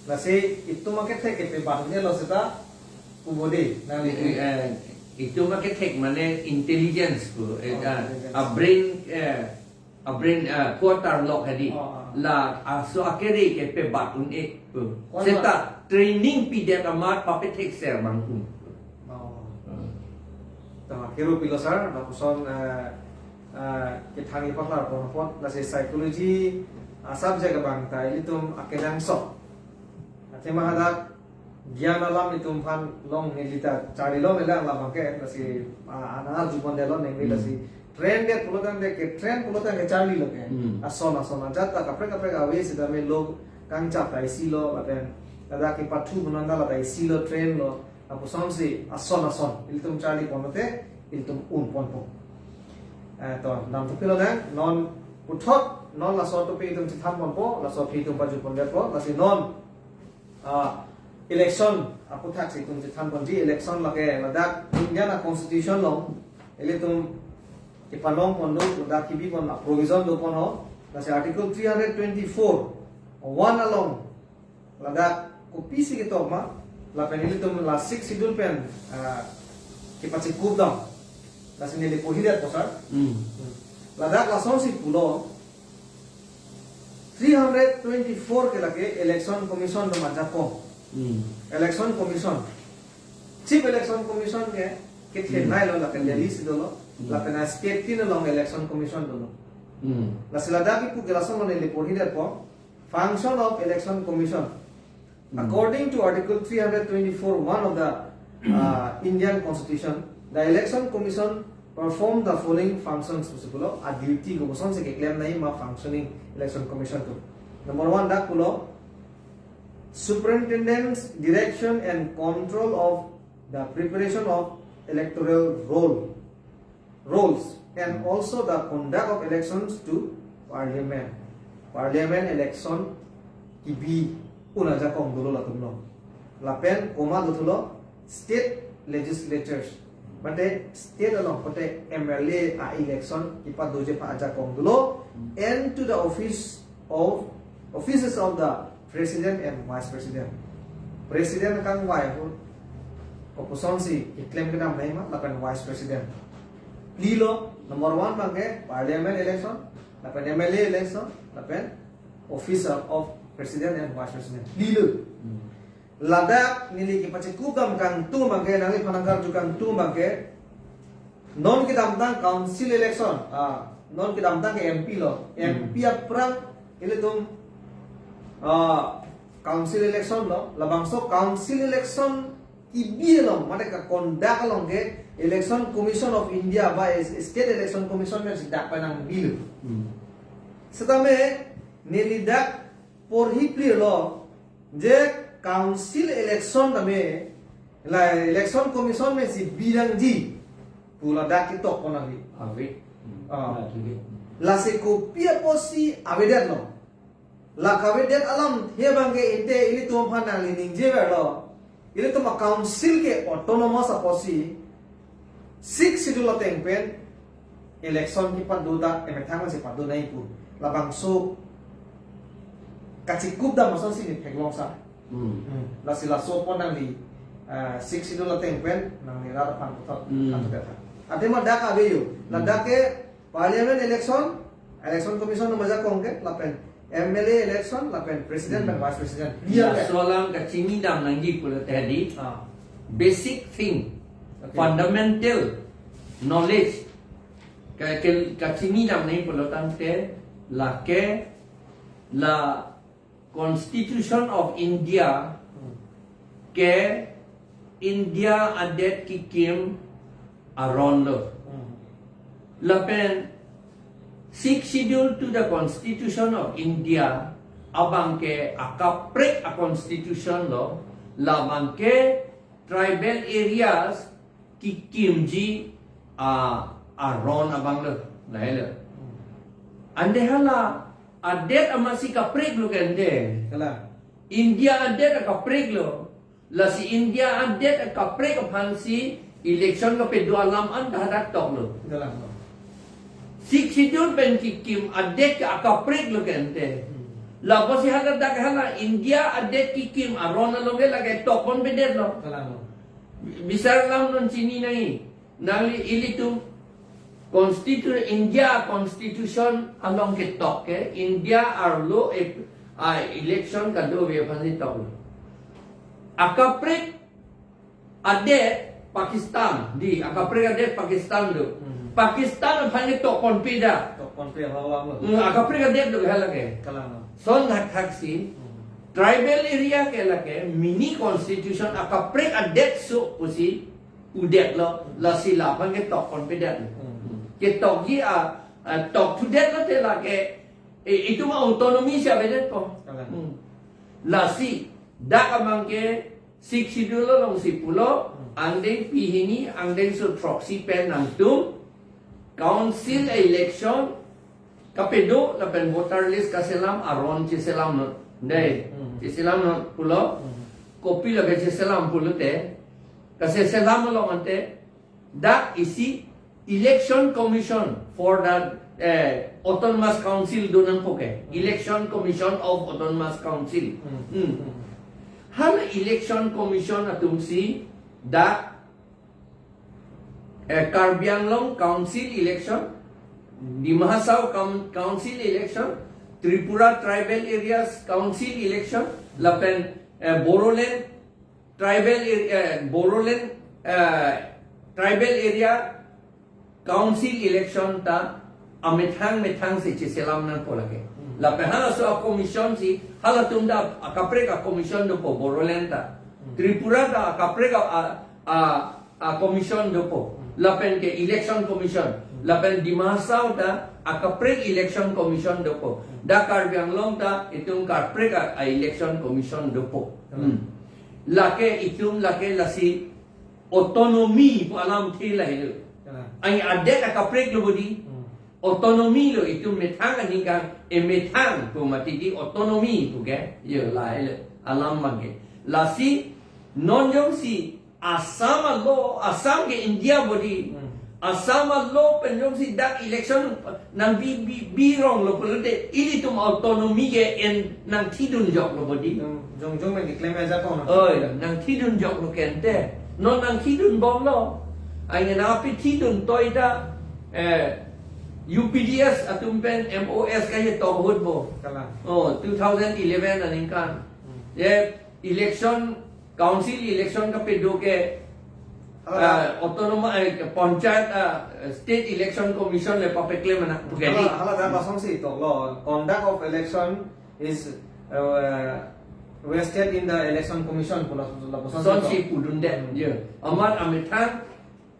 la se itu ma ke the ke pe bat ne lo seta ubode na li itu ma ke tek mane intelligence ko a brain quarter lock hadi la so akere ke pe bat un e seta training pi dia amat pape tek ser bangkum ta kero pilosar na puson ke thangi paklar ko pot la se psychology subject bang ta ilitum akedang so ate mahada gyan alam itum phan long nilita chari long ela la bangke la se ana jupon de long ngi la se train de pulotan de ke train pulotan ke chari lo ke asona jatta kapre ga we se da me log kang chap tai si lo aten kada ki pathu bunanda la tai si lo train lo apu sonsi ason ilitum chali ponote ilitum pon to nam tu pilo na non puthot non la so to pe ilitum tham pon po la so phi tum paju pon de po la si non election apu thak si tum tham pon ji election la ke la dak Indian constitution lo ilitum ipalong pon do dak ki bi pon provision do pon ho la si article 324 one along la dak ko pisi ke to ma la pen ilitum la 6 schedule pen ki pachi kub dam la sinili pohidat posar la dak la son si pulo 324 ke lage election commission do majapo election commission chief election commission ke thenai lo la pen list do lo la pen state tin lo election commission do lo la silada ki pu gelason lo ne pohidat po function of election commission according to article 324 one of the Indian constitution the election commission perform the following functions possible a duty ko boson se ke claim nahi ma functioning election commission to number 1 dak pulo superintendence direction and control of the preparation of electoral roles and also the conduct of elections to parliament. Parliament election kibi una jakong dulu la tumno. Lapen koma dutulo state legislatures. Bate state along bate MLA a election ipa doje pa jakong dulu and to the offices of the president and vice president. President kang wai opposition si iklaim kita nahi ma lapen vice president. Lilo number 1 bangke parliament election, lapen MLA election, lapen officer of president and vice president. Lilo. Ladak nili kipace kugam kang tu bangke nangi panangkar jukang tu bangke non kita amtang council election. Non kita amtang ke MP lo. MP aprang ini tum council election lo. Labangso council election ibi lo. Mereka kondak lo ke election commission of India ba state election commission yang sidak panang bilu. Setame nilidak por hipri lo je council election tame la election commission में si bilang ji pula dak itu kona bi la se kopia posi avedat lo la kavedat alam he bangke inte ili tum phana lining je lo ili tum council ke autonomous aposi 6 schedule tengpen election ki paduda emethang se padu nai pu la bangso kacikup da mason si ni pheglong sa la sila sopo nang di 6 schedule tengpen nang ni ra pan putot atbeta ate ma dak aveyo la dake parliament election commission no maja kongke lapen MLA election lapen president dan vice president dia soalan kacimi dam nangi pula tadi basic thing fundamental knowledge kacimi dam nangi pula tante la Constitution of India ke India adet kikim aron lo. Lapen 6 schedule to the Constitution of India abang ke akaprek a constitution lo labang ke tribal areas kikim ji aron abang lo lahela. Ande hala adet amasi kaprek lo kende. kala India adet kaprek lo. La si India adet kaprek pansi election ka pedua lam an dadak tok lo. kala Si schedule ben kikim adet ka kaprek lo kende. La posi hada dak hala India adet kikim aron lo ge lage tok kon bedet lo. kala Bisar lam non sini nai. Nali ilitum India Constitution along ke tok ke India arlo election kado be pasi tok. Akaprek adet Pakistan di akaprek adet Pakistan do. Pakistan phane tok kon pida. to konpe hawam lo Akaprek adet do halage. kala Son thaksi tribal area ke lake mini constitution akaprek adet so pusi udet lo la sila phane tok kon pida. Ke tok ji tok tu det la te la ke itu mah otonomi siapa det ko la si dak amang ke sik sidul long si pulo andeng pihini andeng so proxy pen nang tum council election kapedo la pen voter list kaselam aron ciselam no dai ciselam no pulo kopi la ke ciselam pulo te kaselam lo ante dak isi Election Commission for the Autonomous Council doon po ke. Election Commission of Autonomous Council. Hal Election Commission atum si da Karbianglong Council Election, di Mahasau Council Election, Tripura Tribal Areas Council Election, lapen Boroland Tribal Area Council election ta amethang si chiselam nan polake. La pehala so a commission si hala tumda akapreka commission do po Borolenta. Tripura da akapreka a commission do po. La pen ke election commission. La pen di Mahasau da akaprek election commission do po. Da Karbianglong ta itung karpreka a election commission do po. Lake itum lake lasi otonomi po alam tila ilo. Kalang. Ang adet akaprek lo bodi. Otonomi lo itu metang ani kan metang po matidi otonomi po ke. Yo la ilo alam mage. La si non yong si asam lo asam ke India bodi. Asama lo penyong si dak election nang birong lo pelete ili tum autonomi ke en nang tidun jok lo bodi. Jong men diklaim aja kau na. Oi nang tidun jok lo kente. Non nang tidun bom lo. Ai na api tidun toida UPDS atum pen MOS kaya tohut bo. Kalang. Oh 2011 aning kan. Ye election council election ka pedo ke autonomous panchayat state election commission le papekle mana pugeli Hala dah pasang si itu lo. Conduct of election is vested in the election commission pula son si pudun den je amat ametan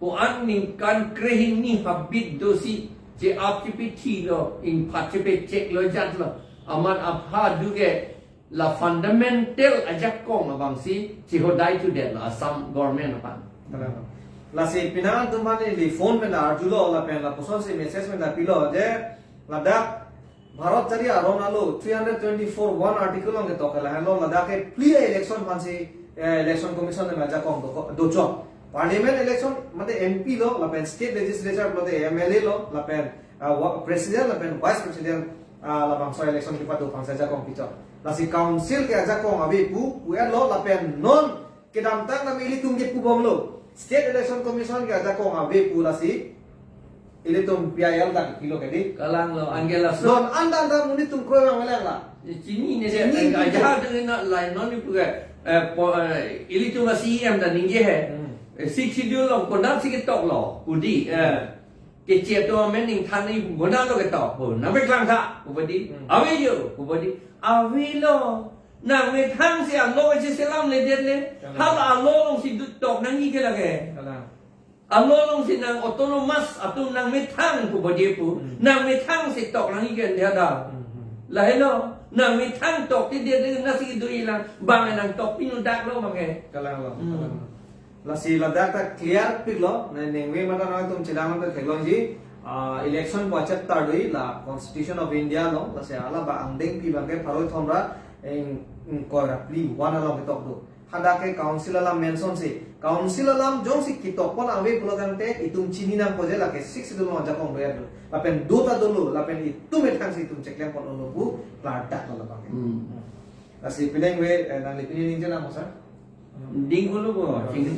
po an ning kan krehin ni habit dosi je apti lo in pachipe check lo jat lo amat apha duge la fundamental ajak kong abang si hodai tu den la assam government apan La si pinangan tuman ni di phone में ना जुलो ला पेन ला पुसन से मैसेज में ना पिलो जे लद्दाख भारत चरी आरो ना लो 324 वन आर्टिकल होंगे तो कला है लो लद्दाख के प्री इलेक्शन फांसी इलेक्शन कमीशन ने मजा कौन दो चो पार्लियामेंट इलेक्शन मतलब एमपी लो ला पेन स्टेट लेजिस्लेचर मतलब एमएलए लो ला पेन प्रेसिडेंट ला पेन वाइस प्रेसिडेंट ला बांसो इलेक्शन की पातो फांसा जा कौन पिचो ला सी काउंसिल के जा कौन अभी पु लो ला पेन नॉन के दाम तक ना मिली तुम के पु बम लो State Election Commission ke aja ko ngabe pula si ile tum PIL tak kilo kedi kalang lo angela so don anda muni tum kroy mang meleng la Cini ni dia aja dengan lain non itu ke ili tu masih yang dan ningge he sik schedule lo kondak sik tok lo udi ke cie tu mening than ni guna lo ke tok pun nabe klang tha ubadi awe yo ubadi awe lo nang me thang se lo je selam le det le hal lo long si tok nang ni ke la ke alo long si nang autonomous atum nang me thang ubadi pu nang me thang si tok nang ni ke dia da la hello nang me thang tok ti dia na si du ilang bang nang tok pinu dak lo mange kalang lo la si la dak clear pig lo na nengwe mata na tum chidang ta theglong ji election 75 dui la constitution of India lo la se ala ba angdeng pi bange pharoi thomra in kora pli wana lo ke tok do hada ke council alam mention se council alam jong si kitok pon awe pulagante itum chini na ko je la ke 6 dulu aja kong ber do lapen dota dulu lapen itu metang si itum ceklem pon lo bu plata lo bange la si pineng we nang lipini ninja na mo sa ding hulu bo ding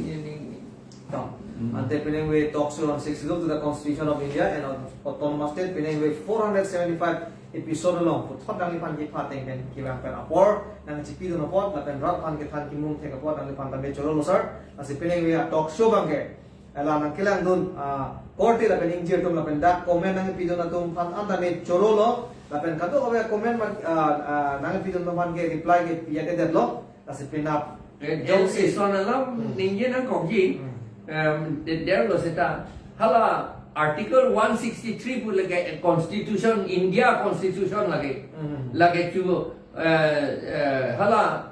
ante pineng we talks on 6 to the constitution of India and autonomous state pineng we 475 episode long put thot dang lipan ki phateng ben ki bang pen apor nang chipi do no pot la pen rat pan ke than ki mung the ka pot dang lipan ta be cholo lo sir asi pineng we talk show bang ke ala nang kilang dun korti la pen injir tum la pen dak comment nang pi do na tum pan anta me cholo lo la pen ka to awe comment nang pi do no pan ke reply ke ya ke det lo asi pinap jong si son alam ninge nang kong ji der lo seta hala Article 163 pun lagi Constitution India Constitution lagi tu hala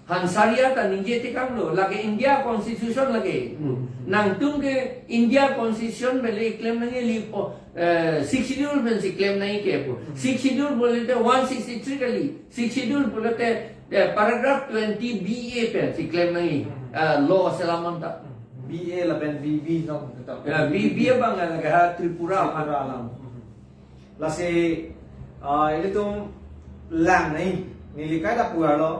Hansaria ta ninge tikam lo lagi India Constitution lagi nang tung ke India Constitution bele claim nange li 6 schedule ben si claim nahi ke po 6 schedule bolte 163 kali 6 schedule bolte paragraph 20 BA pe si claim nahi law selaman ta BA la pen BB no BB bang laga Tripura alam la se ile tum lang nahi nilikai da pura lo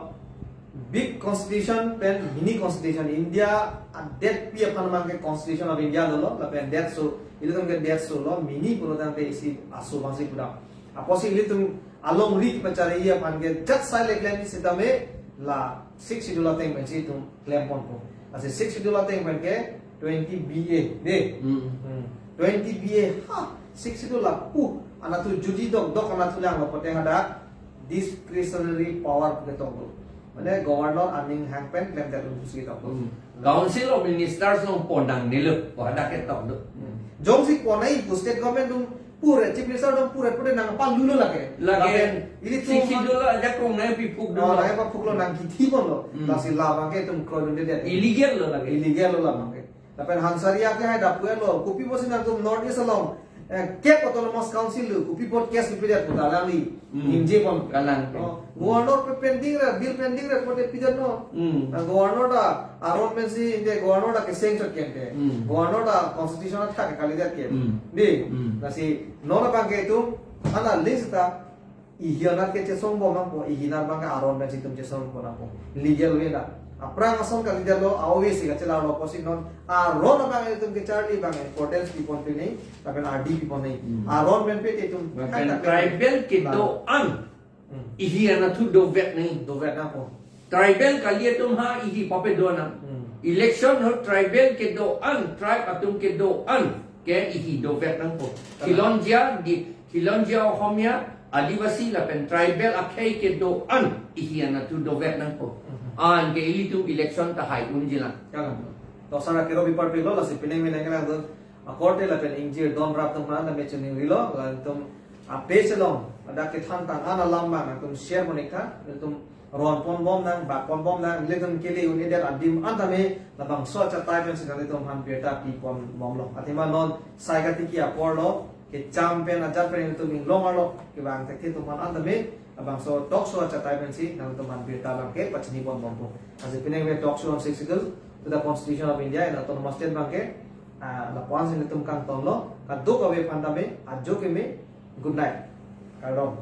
big constitution pen mini constitution India that pi apan mang ke constitution of India lo la pen that so ile tum ke that so lo mini pura dan te isi asu bang si pura aposi ile tum along rit pachare ia pan ke jat sai le claim si tame la 6 schedule teng pen si tum claim pon ko asi 6 schedule teng pen ke 20 BA de 20 BA ha 6 schedule la anatu juji dok anatu lang lo pote hada discretionary power ke tok mane governor aning hangpen claim that usi tok Council of Ministers long pondang nilu pada ke tok do jong si ponai state government dum pure chief minister dum pure nang palulo lage ili tu schedule aja kong nai pi puk do na pa puk lo nang kithi bon lo la si la bang ke tum kro de illegal lo lage illegal lo la bang ke lapen Hansaria ke hai dapu lo kupi bosin tum North East along Cape Autonomous Council lu kupi pot case pidat putalali imje pon Kalang. governor pending re bill pending re pot pidat no governor da aron mensi inde governor da keseng chot kente governor da constitutional thak kali dat ke di nasi nona bangke tu ana list ta ihiana ke chesong bo mang po ihina bangka aron mensi tum chesong po na po legal way da aprang asong kali dalo always ga chala lo posin non aron bang tum ke charli bang importance ki pon pe nei tapen RD ki pon nei aron men pe tum Tribal kito an. Ihi na tu do vet nahi. do vet na po Tribal kaliya tum ha ihi pape do na. Election ho tribal ke do an, tribe atum ke do an, ke ihi do vet nang po. Kilonjia Ohomia Adivasi lapen tribal akai ke do an, ihi na tu do vet nang po. An ke ili tu election ta hai unjila. kalam to sara kero bipar pe lo la se pineng men ngala do akorte la pen injir don rap tum na me chuning rilo la tum a peselong ada ke than tang ana lamba na tum share monika tum ron pon bom nang ba pon bom nang le tum kili uni der adim anta me la bang so cha tai pen sinale tum han beta pi pon bom lo atima non sai ga ti ki apor lo ke champion a jar pen tum long lo ke bang te ke tum han anta me abang so talk show cha tai pen si nang tum han beta bang ke pachni pon bom po as pineng we talk show on 6 to the Constitution of India and autonomous state bangke la pon sin tum kan ton lo ka do ka we pandame ajo ke me good night kalom